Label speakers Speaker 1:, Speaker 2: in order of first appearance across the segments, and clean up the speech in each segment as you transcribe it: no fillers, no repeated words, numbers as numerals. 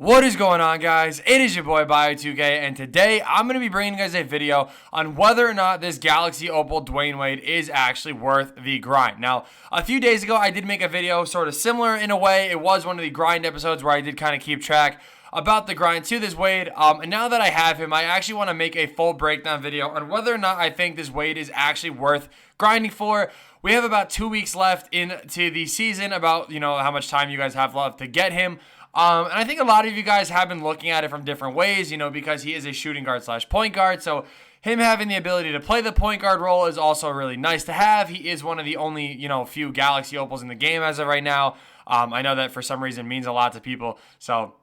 Speaker 1: What is going on, guys? It is your boy Bio2k, and today I'm going to be bringing you guys a video on whether or not this Galaxy Opal Dwyane Wade is actually worth the grind. Now, a few days ago, I did make a video sort of similar in a way. It was one of the grind episodes where I did kind of keep track about the grind to this Wade, and now that I have him, I actually want to make a full breakdown video on whether or not I think this Wade is actually worth grinding for. We have about 2 weeks left into the season, about, how much time you guys have left to get him. And I think a lot of you guys have been looking at it from different ways, because he is a shooting guard / point guard. So him having the ability to play the point guard role is also really nice to have. He is one of the only, few Galaxy Opals in the game as of right now. I know that for some reason means a lot to people. So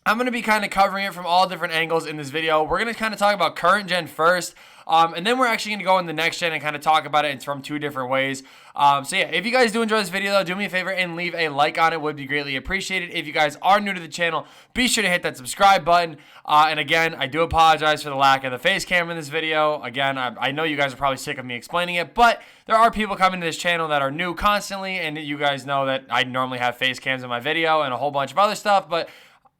Speaker 1: I'm going to be kind of covering it from all different angles in this video. We're going to kind of talk about current gen first. And then we're actually going to go in the next gen and kind of talk about it from two different ways. So yeah, if you guys do enjoy this video, though, do me a favor and leave a like on it. Would be greatly appreciated. If you guys are new to the channel, be sure to hit that subscribe button. And again, I do apologize for the lack of the face cam in this video. Again, I know you guys are probably sick of me explaining it, but there are people coming to this channel that are new constantly, and you guys know that I normally have face cams in my video and a whole bunch of other stuff, but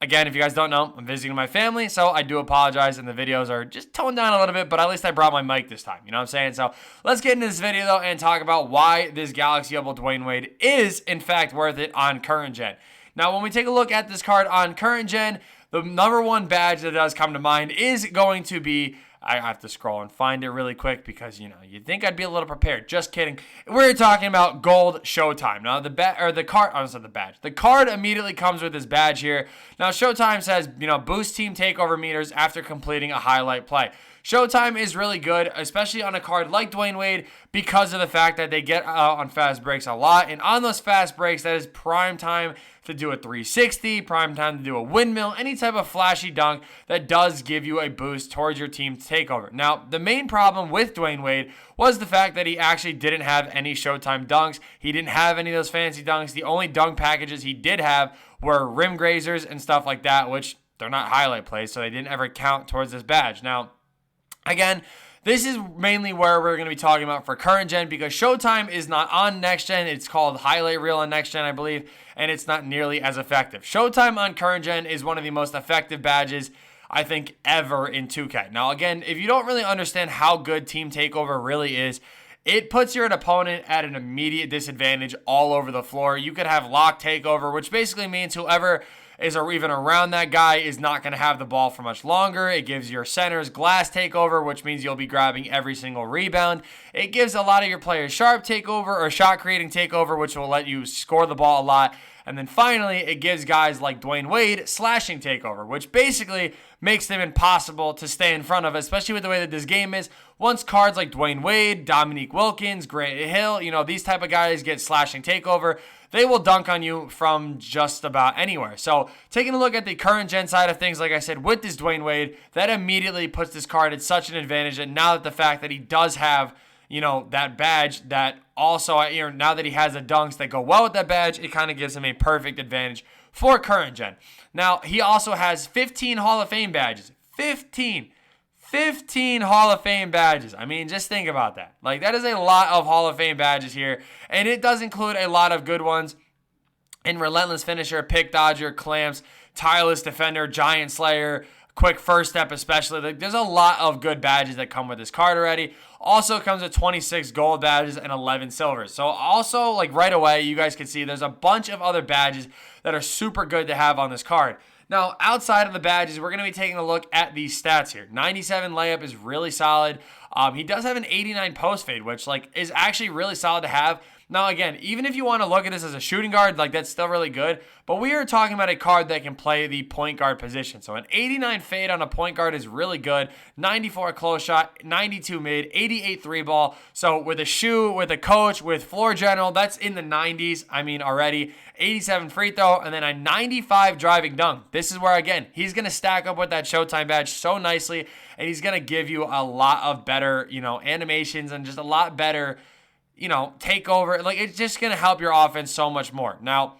Speaker 1: again, if you guys don't know, I'm visiting my family, so I do apologize, and the videos are just toned down a little bit, but at least I brought my mic this time, you know what I'm saying? So let's get into this video, though, and talk about why this Galaxy Opal Dwyane Wade is, in fact, worth it on current gen. Now, when we take a look at this card on current gen, the number one badge that does come to mind is going to be, I have to scroll and find it really quick because, you'd think I'd be a little prepared. Just kidding. We're talking about Gold Showtime. Now, the card immediately comes with this badge here. Now, Showtime says, boost team takeover meters after completing a highlight play. Showtime is really good, especially on a card like Dwyane Wade, because of the fact that they get on fast breaks a lot. And on those fast breaks, that is prime time to do a 360, prime time to do a windmill, any type of flashy dunk that does give you a boost towards your team's takeover. Now, the main problem with Dwyane Wade was the fact that he actually didn't have any Showtime dunks. He didn't have any of those fancy dunks. The only dunk packages he did have were rim grazers and stuff like that, which they're not highlight plays, so they didn't ever count towards this badge. Now, again, this is mainly where we're going to be talking about for current gen, because Showtime is not on next gen. It's called highlight reel on next gen, I believe, and it's not nearly as effective. Showtime on current gen is one of the most effective badges, I think, ever in 2K. Now, again, if you don't really understand how good team takeover really is, it puts your opponent at an immediate disadvantage all over the floor. You could have lock takeover, which basically means whoever is even around that guy is not going to have the ball for much longer. It gives your centers glass takeover, which means you'll be grabbing every single rebound. It gives a lot of your players sharp takeover or shot creating takeover, which will let you score the ball a lot. And then finally, it gives guys like Dwyane Wade slashing takeover, which basically makes them impossible to stay in front of, especially with the way that this game is. Once cards like Dwyane Wade, Dominique Wilkins, Grant Hill, these type of guys get slashing takeover, they will dunk on you from just about anywhere. So taking a look at the current gen side of things, like I said, with this Dwyane Wade, that immediately puts this card at such an advantage. And now that the fact that he does have, that badge, that also, now that he has the dunks that go well with that badge, it kind of gives him a perfect advantage for current gen. Now, he also has 15 Hall of Fame badges. 15 Hall of Fame badges. I mean, just think about that. Like, that is a lot of Hall of Fame badges here. And it does include a lot of good ones in Relentless Finisher, Pick Dodger, Clamps, Tireless Defender, Giant Slayer, Quick First Step especially. Like, there's a lot of good badges that come with this card already. Also comes with 26 gold badges and 11 silvers. So also, like, right away, you guys can see there's a bunch of other badges that are super good to have on this card. Now, outside of the badges, we're going to be taking a look at these stats here. 97 layup is really solid. He does have an 89 post fade, which is actually really solid to have. Now, again, even if you want to look at this as a shooting guard, that's still really good. But we are talking about a card that can play the point guard position. So an 89 fade on a point guard is really good. 94 close shot, 92 mid, 88 three ball. So with a shoe, with a coach, with floor general, that's in the 90s, already. 87 free throw, and then a 95 driving dunk. This is where, again, he's going to stack up with that Showtime badge so nicely, and he's going to give you a lot of better, animations and just a lot better, takeover. It's just going to help your offense so much more. Now,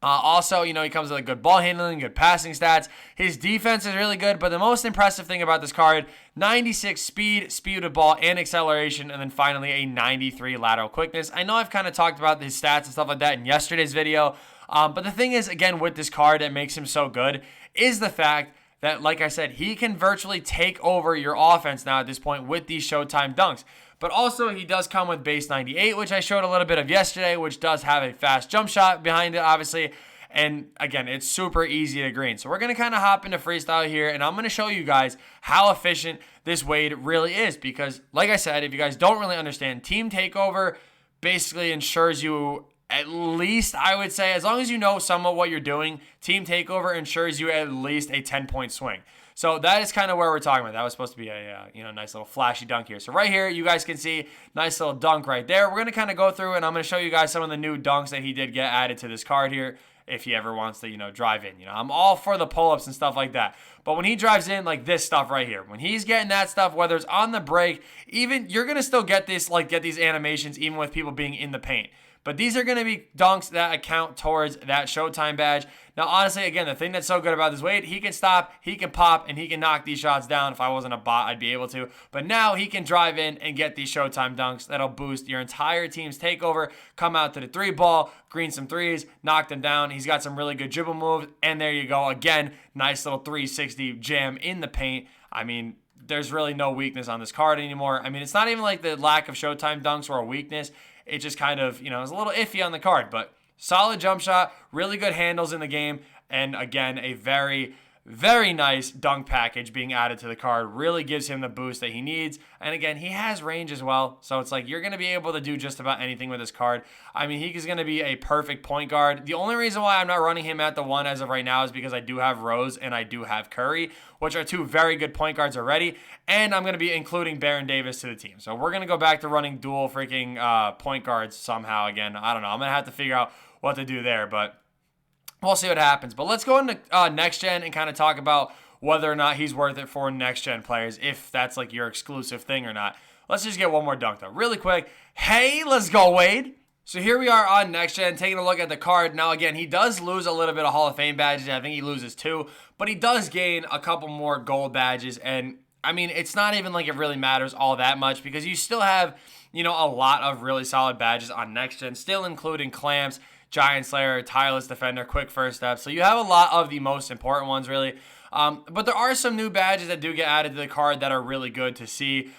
Speaker 1: also, he comes with a good ball handling, good passing stats. His defense is really good, but the most impressive thing about this card, 96 speed, speed of ball, and acceleration, and then finally a 93 lateral quickness. I know I've kind of talked about his stats and stuff like that in yesterday's video, But the thing is, again, with this card that makes him so good is the fact that, like I said, he can virtually take over your offense now at this point with these Showtime dunks. But also, he does come with base 98, which I showed a little bit of yesterday, which does have a fast jump shot behind it, obviously. And again, it's super easy to green. So we're going to kind of hop into freestyle here, and I'm going to show you guys how efficient this Wade really is. Because, like I said, if you guys don't really understand, team takeover basically ensures you at least, I would say, as long as you know somewhat what you're doing, team takeover ensures you at least a 10-point swing. So that is kind of where we're talking about. That was supposed to be a nice little flashy dunk here. So right here, you guys can see nice little dunk right there. We're going to kind of go through, and I'm going to show you guys some of the new dunks that he did get added to this card here if he ever wants to, drive in. I'm all for the pull-ups and stuff like that. But when he drives in, like this stuff right here, when he's getting that stuff, whether it's on the break, even you're going to still get this, get these animations even with people being in the paint. But these are going to be dunks that account towards that Showtime badge. Now, honestly, again, the thing that's so good about this Wade, he can stop, he can pop, and he can knock these shots down. If I wasn't a bot, I'd be able to. But now he can drive in and get these Showtime dunks that'll boost your entire team's takeover, come out to the three ball, green some threes, knock them down. He's got some really good dribble moves, and there you go. Again, nice little 360 jam in the paint. I mean, there's really no weakness on this card anymore. I mean, it's not even like the lack of Showtime dunks or a weakness. It just kind of, is a little iffy on the card, but solid jump shot, really good handles in the game, and again, a very, very nice dunk package being added to the card. Really gives him the boost that he needs, and again, he has range as well, so it's like you're going to be able to do just about anything with this card. I mean, he is going to be a perfect point guard. The only reason why I'm not running him at the 1 as of right now is because I do have Rose and I do have Curry, which are two very good point guards already, and I'm going to be including Baron Davis to the team. So we're going to go back to running dual freaking point guards somehow again. I don't know. I'm going to have to figure out what to do there, but we'll see what happens. But let's go into next gen and kind of talk about whether or not he's worth it for next gen players, if that's like your exclusive thing or not. Let's just get one more dunk though. Really quick. Hey, let's go, Wade. So here we are on next gen, taking a look at the card. Now again, he does lose a little bit of Hall of Fame badges. I think he loses 2, but he does gain a couple more gold badges. And I mean, it's not even like it really matters all that much because you still have, a lot of really solid badges on next gen, still including Clamps, Giant Slayer, Tireless Defender, Quick First Step. So you have a lot of the most important ones, really. But there are some new badges that do get added to the card that are really good to see.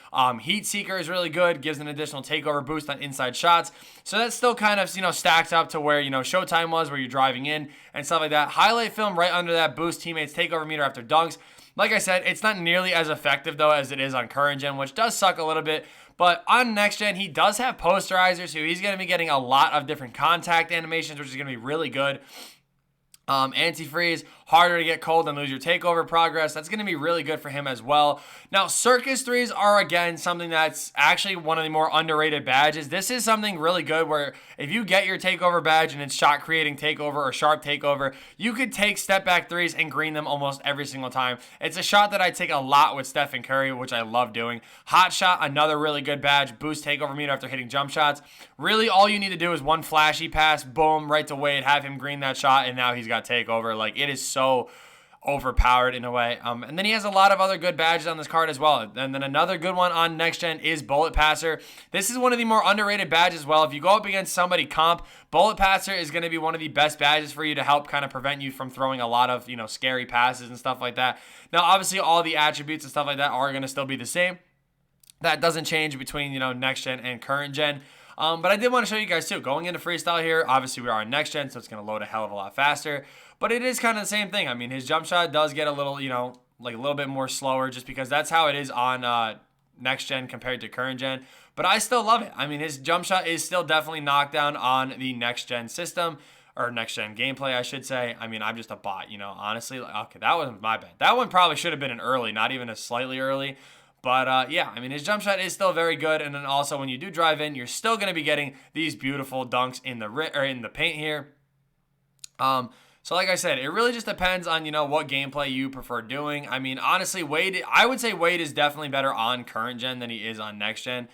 Speaker 1: Heat Seeker is really good, gives an additional takeover boost on inside shots. So that still kind of, stacks up to where, Showtime was, where you're driving in and stuff like that. Highlight Film right under that boost teammates takeover meter after dunks. Like I said, it's not nearly as effective, though, as it is on current gen, which does suck a little bit. But on next gen, he does have posterizer, so he's going to be getting a lot of different contact animations, which is going to be really good. Anti-freeze, harder to get cold and lose your takeover progress. That's going to be really good for him as well. Now, Circus 3s are, again, something that's actually one of the more underrated badges. This is something really good where if you get your takeover badge and it's shot creating takeover or sharp takeover, you could take step back 3s and green them almost every single time. It's a shot that I take a lot with Steph and Curry, which I love doing. Hot shot, another really good badge. Boost takeover meter after hitting jump shots. Really, all you need to do is one flashy pass, boom, right to Wade, have him green that shot, and now he's got takeover. Like, it is so overpowered in a way. And then he has a lot of other good badges on this card as well. And then another good one on next gen is Bullet Passer. This is one of the more underrated badges as well. If you go up against somebody comp, Bullet Passer is going to be one of the best badges for you to help kind of prevent you from throwing a lot of, scary passes and stuff like that. Now, obviously, all the attributes and stuff like that are going to still be the same. That doesn't change between, next gen and current gen. But I did want to show you guys too, going into freestyle here, obviously we are on next gen, so it's going to load a hell of a lot faster, but it is kind of the same thing. I mean, his jump shot does get a little, like a little bit more slower just because that's how it is on next gen compared to current gen, but I still love it. I mean, his jump shot is still definitely knocked down on the next gen system, or next gen gameplay, I should say. I mean, I'm just a bot, honestly. Okay, that wasn't my bad. That one probably should have been an early, not even a slightly early. But, yeah, I mean, his jump shot is still very good. And then also when you do drive in, you're still going to be getting these beautiful dunks in the paint here. So like I said, it really just depends on, what gameplay you prefer doing. I mean, honestly, I would say Wade is definitely better on current gen than he is on next gen.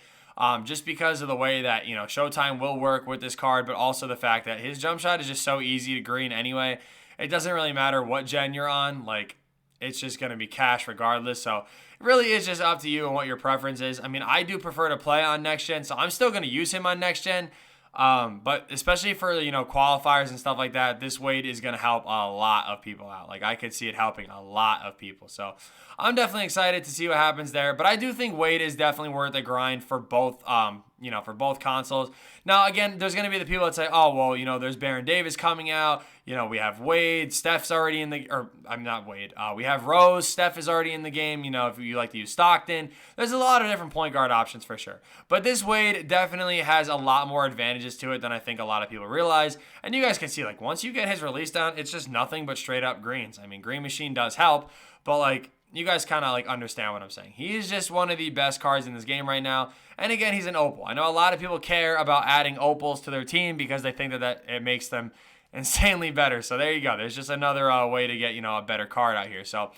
Speaker 1: Just because of the way that, Showtime will work with this card, but also the fact that his jump shot is just so easy to green anyway. It doesn't really matter what gen you're on. Like, it's just going to be cash regardless. So it really is just up to you and what your preference is. I mean, I do prefer to play on next gen, so I'm still going to use him on next gen. But especially for, qualifiers and stuff like that, this Wade is going to help a lot of people out. Like, I could see it helping a lot of people. So I'm definitely excited to see what happens there. But I do think Wade is definitely worth a grind for both, for both consoles. Now, again, there's going to be the people that say, oh, well, there's Baron Davis coming out. We have Wade. Steph's already in the, or I'm not Wade. We have Rose. Steph is already in the game. If you like to use Stockton, there's a lot of different point guard options for sure. But this Wade definitely has a lot more advantages to it than I think a lot of people realize. And you guys can see, like, once you get his release down, it's just nothing but straight up greens. I mean, Green Machine does help, but like, you guys kind of like understand what I'm saying. He is just one of the best cards in this game right now. And again, he's an opal. I know a lot of people care about adding opals to their team because they think that it makes them insanely better. So there you go. There's just another way to get, a better card out here. So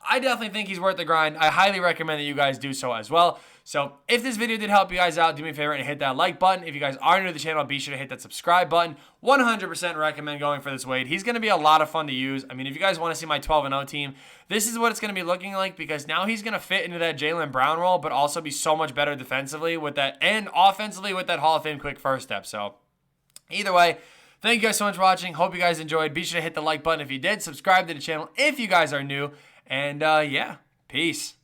Speaker 1: I definitely think he's worth the grind. I highly recommend that you guys do so as well. So if this video did help you guys out, do me a favor and hit that like button. If you guys are new to the channel, be sure to hit that subscribe button. 100% recommend going for this Wade. He's going to be a lot of fun to use. I mean, if you guys want to see my 12-0 team, this is what it's going to be looking like because now he's going to fit into that Jaylen Brown role, but also be so much better defensively with that and offensively with that Hall of Fame quick first step. So either way, thank you guys so much for watching. Hope you guys enjoyed. Be sure to hit the like button if you did. Subscribe to the channel if you guys are new. And yeah, peace.